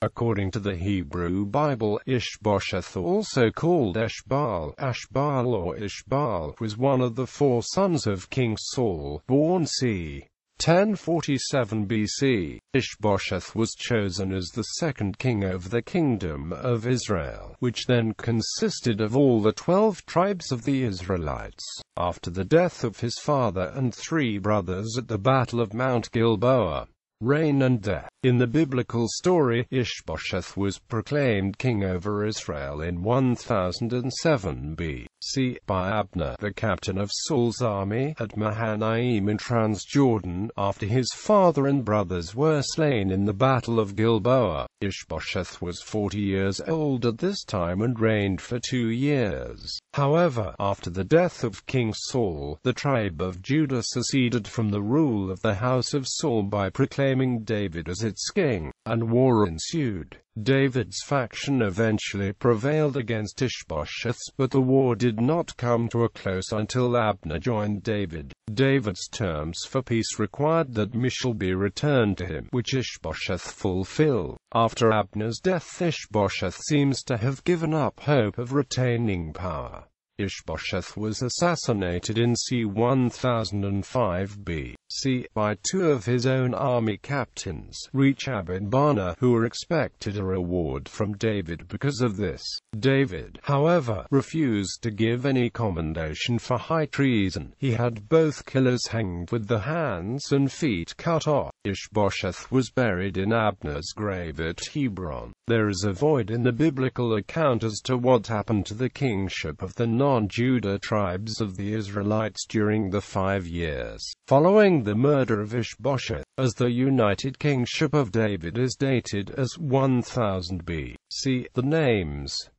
According to the Hebrew Bible, Ish-bosheth, also called Eshbaal, Ashbaal or Ishbaal, was one of the 4 sons of King Saul, born c. 1047 BC. Ish-bosheth was chosen as the second king over the kingdom of Israel, which then consisted of all the 12 tribes of the Israelites, after the death of his father and 3 brothers at the Battle of Mount Gilboa. Reign and death. In the biblical story, Ish-bosheth was proclaimed king over Israel in 1007 B.C. by Abner, the captain of Saul's army, at Mahanaim in Transjordan, after his father and brothers were slain in the Battle of Gilboa. Ish-bosheth was 40 years old at this time and reigned for 2 years. However, after the death of King Saul, the tribe of Judah seceded from the rule of the house of Saul by proclaiming David as its king, and war ensued. David's faction eventually prevailed against Ish-bosheth's, but the war did not come to a close until Abner joined David. David's terms for peace required that Michal be returned to him, which Ish-bosheth fulfilled. After Abner's death, Ish-bosheth seems to have given up hope of retaining power. Ish-bosheth was assassinated in c. 1005 B.C. by 2 of his own army captains, Rechab and Baanah, who were expected a reward from David because of this. David, however, refused to give any commendation for high treason. He had both killers hanged with the hands and feet cut off. Ish-bosheth was buried in Abner's grave at Hebron. There is a void in the biblical account as to what happened to the kingship of the non-Judah tribes of the Israelites during the 5 years following the murder of Ish-bosheth, as the united kingship of David is dated as 1000 B.C.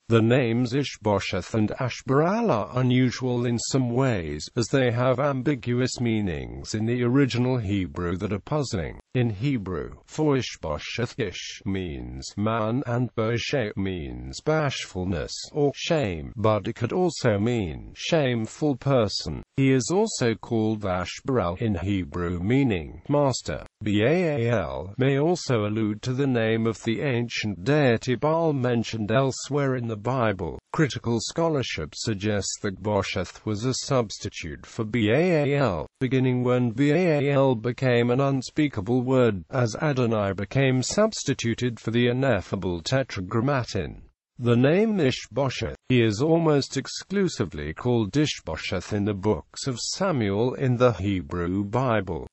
The names Ish-bosheth and Ashbaal are unusual in some ways, as they have ambiguous meanings in the original Hebrew that are puzzling. In Hebrew, for Ish-bosheth, Ish means man and bosheth means bashfulness or shame, but it could also mean shameful person. He is also called Ashbaal in Hebrew, meaning master. Baal may also allude to the name of the ancient deity Baal mentioned elsewhere in the Bible. Critical scholarship suggests that Bosheth was a substitute for Baal, beginning when Baal became an unspeakable word, as Adonai became substituted for the ineffable tetragrammaton. The name Ish-bosheth, he is almost exclusively called Ish-bosheth in the books of Samuel in the Hebrew Bible.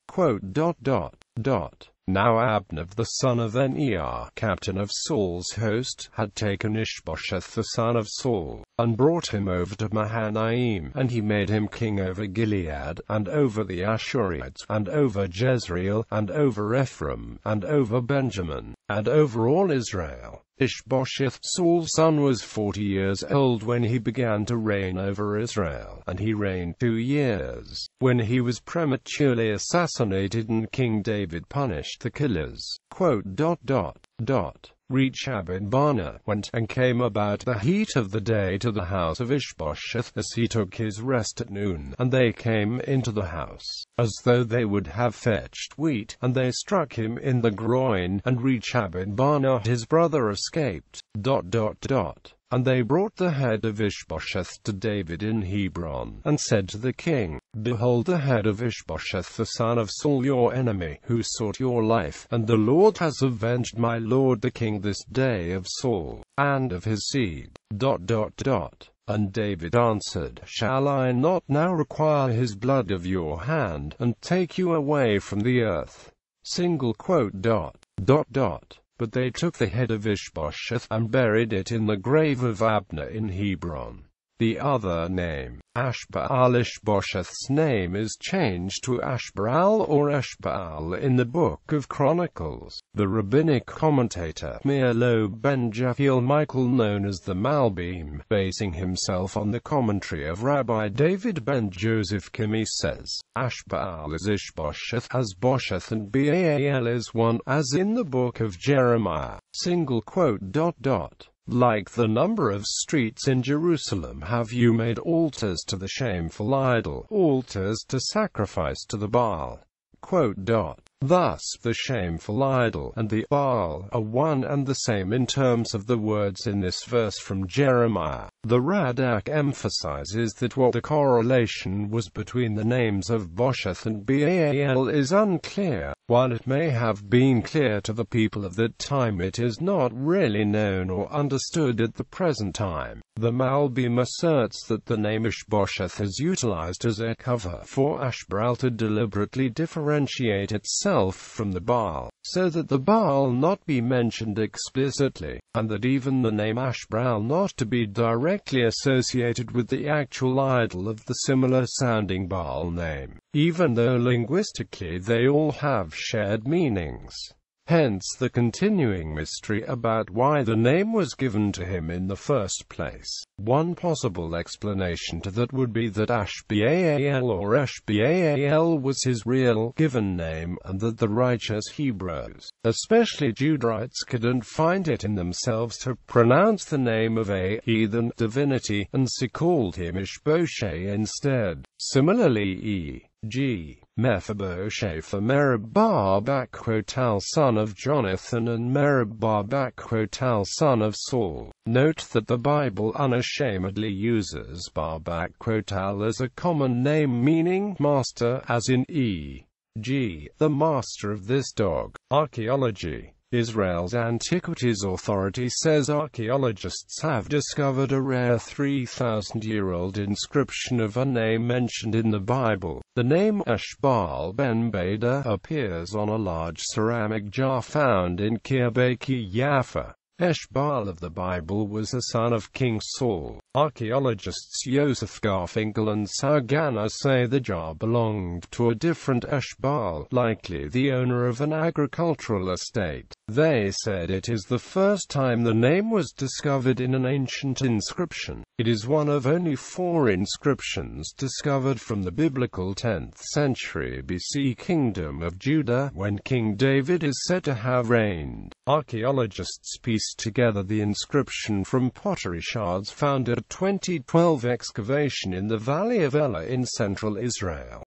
Now Abner the son of Ner, captain of Saul's host, had taken Ish-bosheth the son of Saul, and brought him over to Mahanaim, and he made him king over Gilead, and over the Ashurites, and over Jezreel, and over Ephraim, and over Benjamin, and over all Israel. Ish-bosheth, Saul's son, was 40 years old when he began to reign over Israel, and he reigned 2 years. When he was prematurely assassinated and King David punished the killers. Rechab and Baanah went and came about the heat of the day to the house of Ish-bosheth as he took his rest at noon, and they came into the house, as though they would have fetched wheat, and they struck him in the groin, and Rechab and Baanah his brother escaped. And they brought the head of Ish-bosheth to David in Hebron, and said to the king, Behold the head of Ish-bosheth the son of Saul your enemy, who sought your life, and the Lord has avenged my lord the king this day of Saul, and of his seed. And David answered, Shall I not now require his blood of your hand, and take you away from the earth? But they took the head of Ish-bosheth, and buried it in the grave of Abner in Hebron. The other name, Ashbaal, Ish-bosheth's name is changed to Ashbaal or Eshbaal in the Book of Chronicles. The rabbinic commentator Milo ben Jafiel Michael, known as the Malbim, basing himself on the commentary of Rabbi David ben Joseph Kimi, says, Ashbaal is Ish-bosheth, as Bosheth, and Baal is one, as in the book of Jeremiah. Like the number of streets in Jerusalem have you made altars to the shameful idol, altars to sacrifice to the Baal. Thus, the shameful idol and the Baal are one and the same in terms of the words in this verse from Jeremiah. The Radak emphasizes that what the correlation was between the names of Bosheth and Baal is unclear. While it may have been clear to the people of that time, it is not really known or understood at the present time. The Malbim asserts that the name Ishbosheth is utilized as a cover for Ashbaal to deliberately differentiate itself from the Baal, so that the Baal not be mentioned explicitly, and that even the name Ashbaal not to be directly associated with the actual idol of the similar-sounding Baal name, even though linguistically they all have shared meanings. Hence the continuing mystery about why the name was given to him in the first place. One possible explanation to that would be that Ashbaal or Eshbaal was his real given name, and that the righteous Hebrews, especially Judahites, couldn't find it in themselves to pronounce the name of a heathen divinity, and so called him Ishbosheth instead. Similarly, e.g. Mephibosheth for Merib-Bar, son of Jonathan, and Merib-Bar, son of Saul. Note that the Bible unashamedly uses Bar, as a common name meaning master, as in e.g. the master of this dog. Archaeology. Israel's Antiquities Authority says archaeologists have discovered a rare 3,000-year-old inscription of a name mentioned in the Bible. The name Ashbaal ben Beda appears on a large ceramic jar found in Kirbeki, Jaffa. Eshbaal of the Bible was a son of King Saul. Archaeologists Joseph Garfinkel and Sagana say the jar belonged to a different Eshbaal, likely the owner of an agricultural estate. They said it is the first time the name was discovered in an ancient inscription. It is one of only 4 inscriptions discovered from the biblical 10th century BC Kingdom of Judah, when King David is said to have reigned. Archaeologists pieced together the inscription from pottery shards found at a 2012 excavation in the Valley of Elah in central Israel.